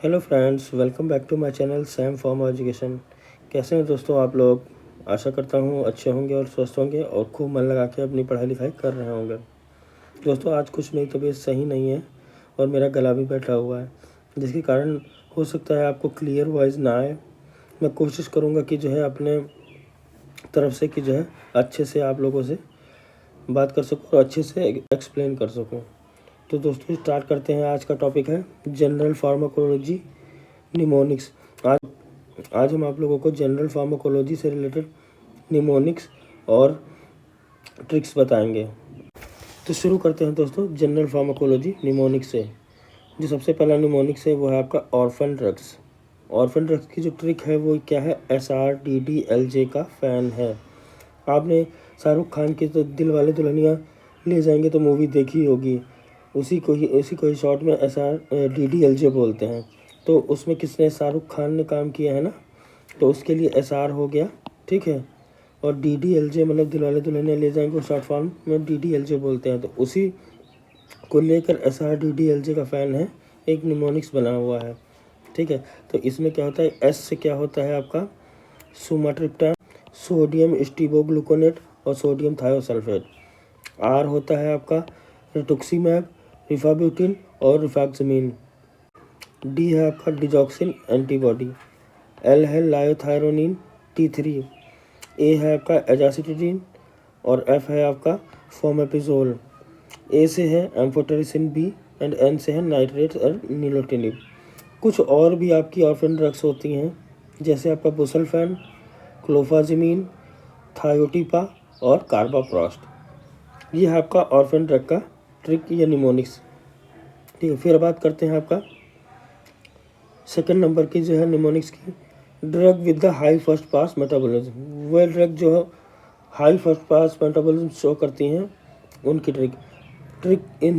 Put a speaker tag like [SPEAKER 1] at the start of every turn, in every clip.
[SPEAKER 1] Hello friends, welcome back to my channel Sam form education. कैसे हैं दोस्तों आप लोग। आशा करता हूँ अच्छे होंगे और स्वस्थ होंगे और खूब मन लगा के अपनी पढ़ाई लिखाई कर रहे होंगे। दोस्तों आज कुछ मेरी तबीयत सही नहीं है और मेरा गला भी बैठा हुआ है, जिसके कारण हो सकता है आपको क्लियर वॉइस ना आए। मैं कोशिश करूँगा कि जो है अपने तरफ से कि जो है अच्छे से आप लोगों से बात कर सकूँ और अच्छे से एक्सप्लेन कर सकूँ। तो दोस्तों स्टार्ट करते हैं। आज का टॉपिक है जनरल फार्माकोलॉजी निमोनिक्स। आज हम आप लोगों को जनरल फार्माकोलॉजी से रिलेटेड निमोनिक्स और ट्रिक्स बताएंगे। तो शुरू करते हैं दोस्तों जनरल फार्माकोलॉजी निमोनिक्स से। जो सबसे पहला निमोनिक्स है वो है आपका ऑर्फन ड्रग्स। ऑर्फन ड्रग्स की जो ट्रिक है वो क्या है, SRDDLJ का फ़ैन है। आपने शाहरुख खान की तो दिल वाले दुल्हनिया ले जाएंगे तो मूवी देखी होगी। उसी को ही शॉर्ट में SRDDLJ बोलते हैं। तो उसमें किसने, शाहरुख खान ने काम किया है ना, तो उसके लिए SR हो गया, ठीक है। और DDLJ मतलब दिल वाले दुल्हनिया ले जाएंगे, शॉर्ट फॉर्म में DDLJ बोलते हैं। तो उसी को लेकर SRDDLJ का फ़ैन है, एक निमोनिक्स बना हुआ है, ठीक है। तो इसमें क्या होता है, S से क्या होता है आपका सुमाट्रिप्टान, सोडियम स्टीबोग्लूकोनेट और सोडियम थायोसल्फेट। R होता है आपका रिटुक्सीमैब, रिफाब्यूटिन और रिफैक्समिन। D है आपका डिजॉक्सिन एंटीबॉडी। L है लायोथायरोनिन T3। A है आपका एजासिटिडीन और F है आपका फोमेपिजोल। A से है एम्फोटेरिसिन B एंड N से है नाइट्रेट और निलोटिनिब। कुछ और भी आपकी ऑर्फन ड्रग्स होती हैं, जैसे आपका बुसल्फैन, क्लोफाजिमीन, थायोटिपा और कार्बाप्रोस्ट। ये है आपका ऑर्फन ड्रग का ट्रिक या निमोनिक्स, ठीक है। फिर बात करते हैं आपका सेकंड नंबर की जो है निमोनिक्स की, drug with the high first pass metabolism. वह ड्रग जो high first pass metabolism show करती हैं, उनकी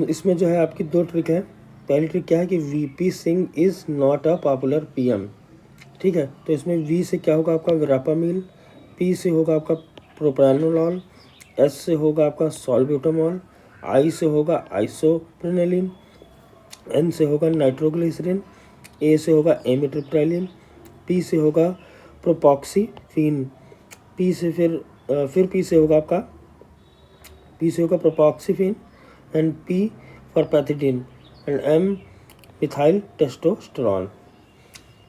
[SPEAKER 1] इसमें जो है आपकी दो ट्रिक है। पहली ट्रिक क्या है कि VP Singh is not a popular PM, ठीक है। तो इसमें V से क्या होगा आपका विरापामिल, P से होगा आपका प्रोप्रानोलॉल, S से होगा आपका सॉल्ब्यूटामॉल, I से होगा आइसोप्रेनिलिन, N से होगा नाइट्रोग्लिसरीन, A से होगा एमिट्रिप्टाइलिन, P से होगा प्रोपॉक्सीफिन, P से फिर P से होगा आपका propoxyphene and P for pethidine and M methyl testosterone.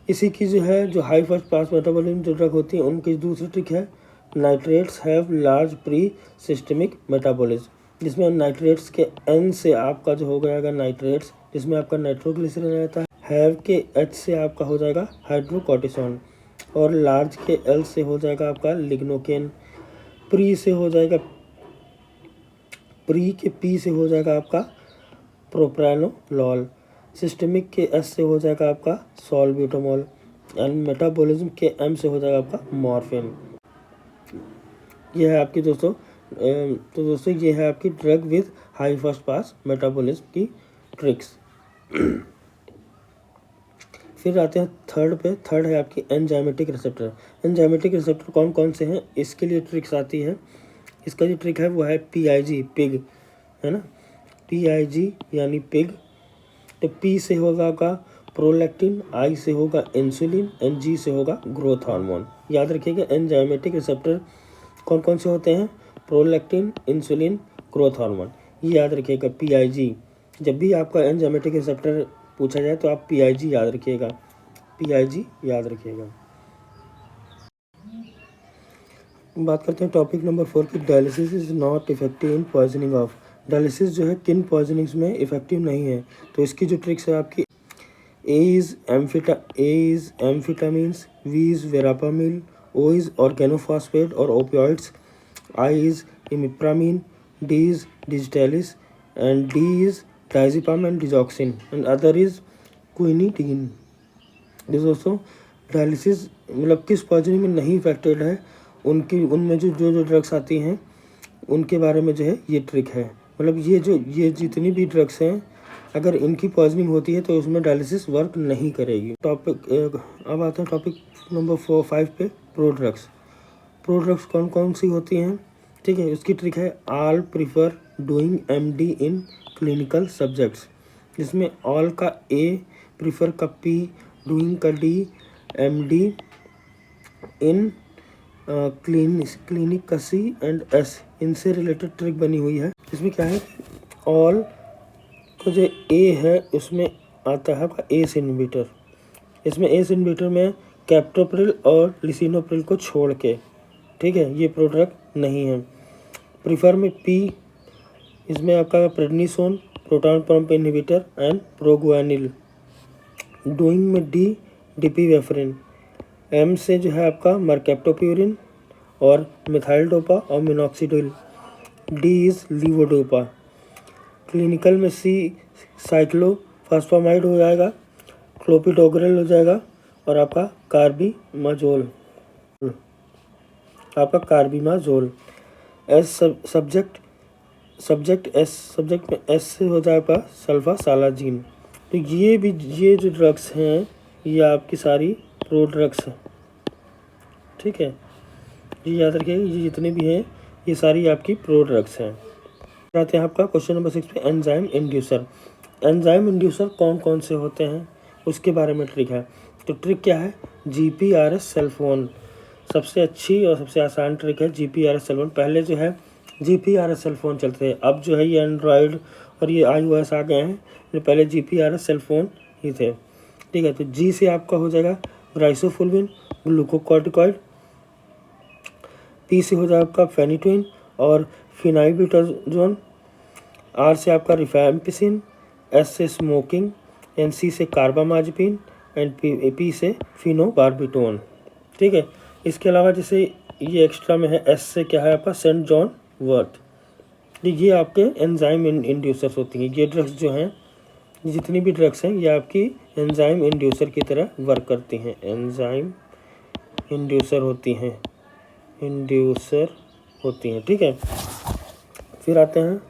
[SPEAKER 1] इसी की जो है जो हाई फर्स्ट पास मेटाबॉलिज्म जो ड्रग होती है, उनकी दूसरी ट्रिक है nitrates have large pre systemic metabolism, जिसमें नाइट्रेट्स के N से आपका जो हो जाएगा नाइट्रेट्स, जिसमें आपका नाइट्रोग्लिसरीन रहता है। हैव के H से आपका हो जाएगा हाइड्रोकॉर्टिसोन और लार्ज के L से हो जाएगा आपका लिग्नोकेन। प्री से हो जाएगा, प्री के P से हो जाएगा आपका प्रोप्रानोलॉल। सिस्टमिक के S से हो जाएगा आपका सॉल्ब्यूटामॉल एंड मेटाबॉलिज्म के M से हो जाएगा आपका मॉर्फिन। यह है आपकी दोस्तों तो दोस्तों ये है आपकी drug with high first pass metabolism की ट्रिक्स। फिर आते हैं थर्ड पे। थर्ड है आपकी एंजाइमेटिक रिसेप्टर। एंजाइमेटिक रिसेप्टर कौन कौन से हैं, इसके लिए ट्रिक्स आती है। इसका जो ट्रिक है वो है PIG, पिग, है ना, PIG यानी पिग। तो P से होगा आपका प्रोलैक्टिन, I से होगा इंसुलिन एंड G से होगा ग्रोथ हार्मोन। याद रखिएगा एंजाइमेटिक रिसेप्टर कौन कौन से होते हैं, प्रोलैक्टिन, इंसुलिन, ग्रोथ हार्मोन, ये याद रखिएगा PIG। जब भी आपका एंजाइमेटिक रिसेप्टर पूछा जाए तो आप PIG याद रखिएगा, PIG याद रखिएगा। बात करते हैं टॉपिक नंबर 4 की, dialysis is not effective in poisoning of. Dialysis जो है किन पॉइजनिंग्स में इफेक्टिव नहीं है, तो इसकी जो ट्रिक्स है आपकी, A is amphetamines, V is verapamil, O is organophosphate और opioids, I is imipramine, D is digitalis and D is diazepam and digoxin and other is quinidine. दोस्तों डायलिसिस मतलब किस पॉइजनिंग में नहीं इफेक्टेड है, उनमें जो ड्रग्स आती हैं उनके बारे में जो है ये ट्रिक है। मतलब ये जितनी भी ड्रग्स हैं, अगर इनकी पॉइजनिंग होती है तो उसमें डायलिसिस वर्क नहीं करेगी। अब आता है टॉपिक नंबर 5 पे, प्रोड्रग्स। प्रोड्रग्स कौन कौन सी होती हैं, ठीक है। उसकी ट्रिक है all prefer doing MD in clinical subjects, जिसमें ऑल का A प्रीफर का P, डूइंग का D, MD, इन क्लिनिक का C एंड S। इनसे रिलेटेड ट्रिक बनी हुई है। इसमें क्या है, ऑल का जो A है उसमें आता है आपका एस इनहिबिटर। इसमें एस इनहिबिटर में कैप्टोप्रिल और लिसिनोप्रिल को छोड़ के, ठीक है, ये प्रोडक्ट नहीं है। प्रीफर में P, इसमें आपका prednisone, proton pump inhibitor and proguanil. Doing में D, डिपीवेफ्रिन। M से जो है आपका मरकैप्टोप्यूरिन और मिथाइल डोपा और minoxidil. D is levodopa. Clinical में C, साइक्लोफॉस्फामाइड हो जाएगा, क्लोपिडोग्रेल हो जाएगा और आपका कार्बिमाजोल, एस सब्जेक्ट में एस से हो जाएगा सल्फासालाजीन। तो ये जो ड्रग्स हैं ये आपकी सारी प्रो ड्रग्स हैं, ठीक है, ये याद रखिएगा, ये जितने भी हैं ये सारी आपकी प्रो ड्रग्स हैं। आते हैं आपका क्वेश्चन नंबर 6 पे, एंजाइम इंड्यूसर। एंजाइम इंड्यूसर कौन कौन से होते हैं उसके बारे में ट्रिक है। तो ट्रिक क्या है, GPRS सेल फोन सबसे अच्छी और सबसे आसान ट्रिक है। GPRS सेल फोन, पहले जो है GPRS सेल फोन चलते थे, अब जो है ये एंड्रॉयड और ये iOS आ गए हैं, जो पहले GPRS सेल फोन ही थे, ठीक है। तो G से आपका हो जाएगा राइसोफुल्विन, ग्लूकोकॉर्टिकॉइड। P से हो जाएगा आपका फेनिटोइन और फिनाइब्यूटाजोन। R से आपका रिफैम्पिसिन, S से स्मोकिंग, C से कार्बामाज़ेपिन एंड P से फिनोबार्बिटोन, ठीक है। इसके अलावा जैसे ये एक्स्ट्रा में है, S से क्या है आपका सेंट जॉन वर्थ। ये आपके एंजाइम इंड्यूसर्स होती हैं। ये ड्रग्स जो हैं, जितनी भी ड्रग्स हैं ये आपकी एंजाइम इंड्यूसर की तरह वर्क करती हैं, एंजाइम इंड्यूसर होती हैं, ठीक है। फिर आते हैं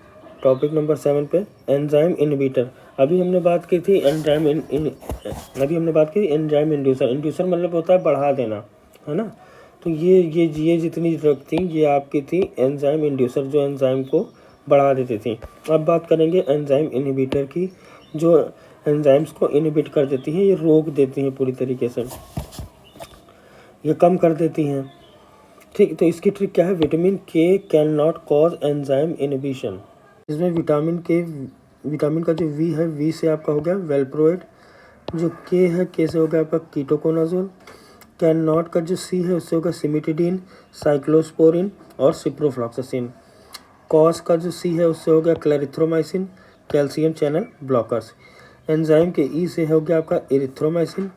[SPEAKER 1] टॉपिक नंबर 7 पे, एंजाइम इनहिबिटर। अभी हमने बात की थी एंजाइम इंड्यूसर। इंड्यूसर मतलब होता है बढ़ा देना, है ना। तो ये जितनी ड्रग थी ये आपकी थी एंजाइम इंड्यूसर, जो एंजाइम को बढ़ा देती थी। अब बात करेंगे एंजाइम इनहिबिटर की, जो एंजाइम्स को इनहिबिट कर देती हैं, ये रोक देती हैं पूरी तरीके से, ये कम कर देती हैं, ठीक। तो इसकी ट्रिक क्या है, vitamin K can not cause enzyme inhibition. इसमें विटामिन का जो V है, V से आपका हो गया वेल्प्रोइड, जो K है, K से हो गया आपका कीटोकोनाजोल। कैन नॉट का जो C है उससे होगा सिमिटिडीन, साइक्लोस्पोरिन और सिप्रोफ्लॉक्सासिन। कॉज का जो C है उससे हो गया clarithromycin, calcium channel blockers. Enzyme के E से हो गया आपका इरिथ्रोमाइसिन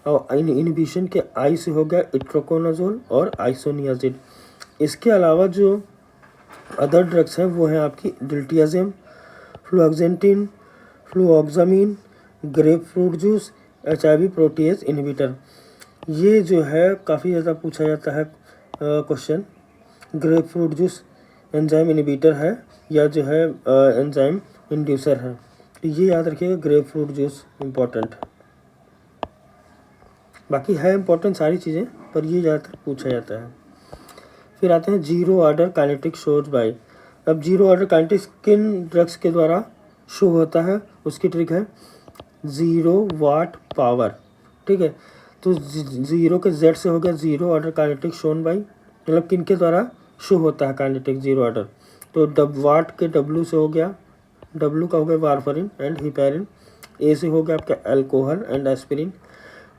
[SPEAKER 1] और इनहिबिशन के I से हो गया इट्रोकोनाजोल और आइसोनियाजिड। इसके अलावा जो अदर ड्रग्स हैं वो हैं आपकी diltiazem, fluoxetine, fluvoxamine, grapefruit juice, HIV protease inhibitor. ये जो है काफ़ी ज़्यादा पूछा जाता है question, grapefruit juice enzyme inhibitor है या जो है एंजाइम इंड्यूसर है। तो ये याद रखिएगा, ग्रेप फ्रूट जूस इम्पोर्टेंट। बाकी है इम्पोर्टेंट सारी चीज़ें, पर ये ज़्यादातर पूछा जाता है। फिर आते हैं zero order kinetic shows by. अब जीरो ऑर्डर काइनेटिक्स किन ड्रग्स के द्वारा शो होता है उसकी ट्रिक है 0 वाट पावर, ठीक है। तो जीरो के Z से हो गया zero order kinetic shown by, मतलब किन के द्वारा शो होता है काइनेटिक जीरो ऑर्डर। तो वाट के W से हो गया, W का हो गया वारफरिन एंड हिपैरिन। A से हो गया आपका अल्कोहल एंड एस्पिरिन।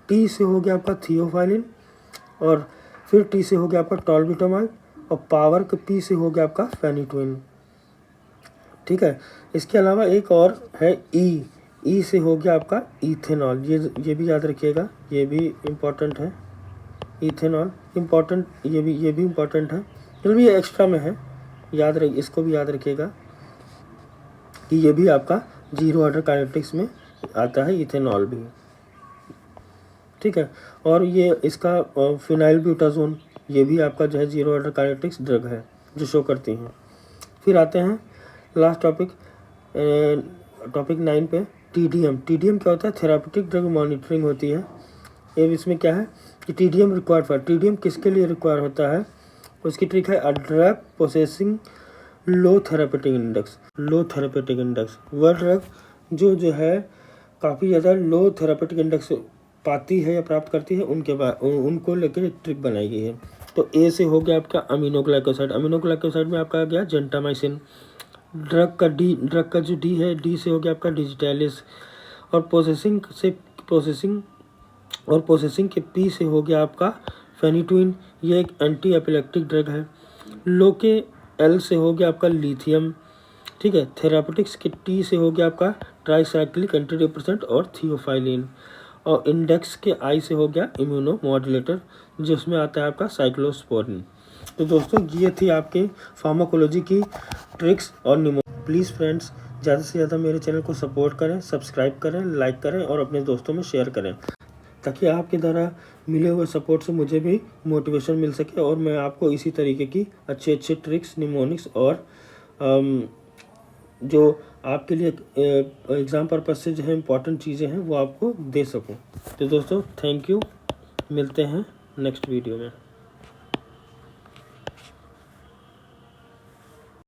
[SPEAKER 1] T से हो गया आपका थियोफाइलिन और फिर T से हो गया आपका टॉल्बिटोमाइड और पावर के P से हो गया आपका फेनिटोइन, ठीक है। इसके अलावा एक और है E से हो गया आपका इथेनॉल। ये भी याद रखिएगा, ये भी इम्पोर्टेंट है, इथेनॉल इम्पोर्टेंट, ये भी इम्पोर्टेंट है, मतलब ये एक्स्ट्रा में है, इसको भी याद रखिएगा कि ये भी आपका जीरो ऑर्डर काइनेटिक्स में आता है, इथेनॉल भी, ठीक है। और ये इसका फिनाइलब्यूटाजोन, ये भी आपका जो है जीरो ऑर्डर काइनेटिक्स ड्रग है जो शो करती हैं। फिर आते हैं लास्ट टॉपिक 9 पे, TDM क्या होता है, थेरापेटिक ड्रग मॉनिटरिंग होती है। ये इसमें क्या है कि TDM किसके लिए रिक्वायर होता है, उसकी ट्रिक है a drug processing low therapeutic index. वह ड्रग जो है काफ़ी ज़्यादा लो थेरापेटिक इंडेक्स पाती है या प्राप्त करती है, उनको लेकर एक ट्रिक बनाई गई है। तो ए से हो गया आपका अमीनोग्लाइकोसाइड। अमीनोग्लाइकोसाइड में आपका आ गया जेंटामाइसिन। ड्रग का जो डी है, डी से हो गया आपका डिजिटैलिस। और प्रोसेसिंग के पी से हो गया आपका फेनिटोइन। ये एक एंटी एपिलेप्टिक ड्रग है। लो के एल से हो गया आपका लिथियम। ठीक है। थेरापेटिक्स के टी से हो गया आपका ट्राईसाइक्लिक एंटीडिप्रेसेंट और थियोफाइलिन। और इंडेक्स के आई से हो गया इम्यूनो मॉड्यूलेटर, जिसमें आता है आपका साइक्लोस्पोरिन। तो दोस्तों ये थी आपके फार्माकोलॉजी की ट्रिक्स और प्लीज़ फ्रेंड्स, ज़्यादा से ज़्यादा मेरे चैनल को सपोर्ट करें, सब्सक्राइब करें, लाइक करें और अपने दोस्तों में शेयर करें, ताकि आपके द्वारा मिले हुए सपोर्ट से मुझे भी मोटिवेशन मिल सके और मैं आपको इसी तरीके की अच्छे ट्रिक्स, निमोनिक्स और जो आपके लिए एग्ज़ाम पर्पज से जो है इम्पॉर्टेंट चीज़ें हैं वो आपको दे सकूं। तो दोस्तों थैंक यू, मिलते हैं नेक्स्ट वीडियो में।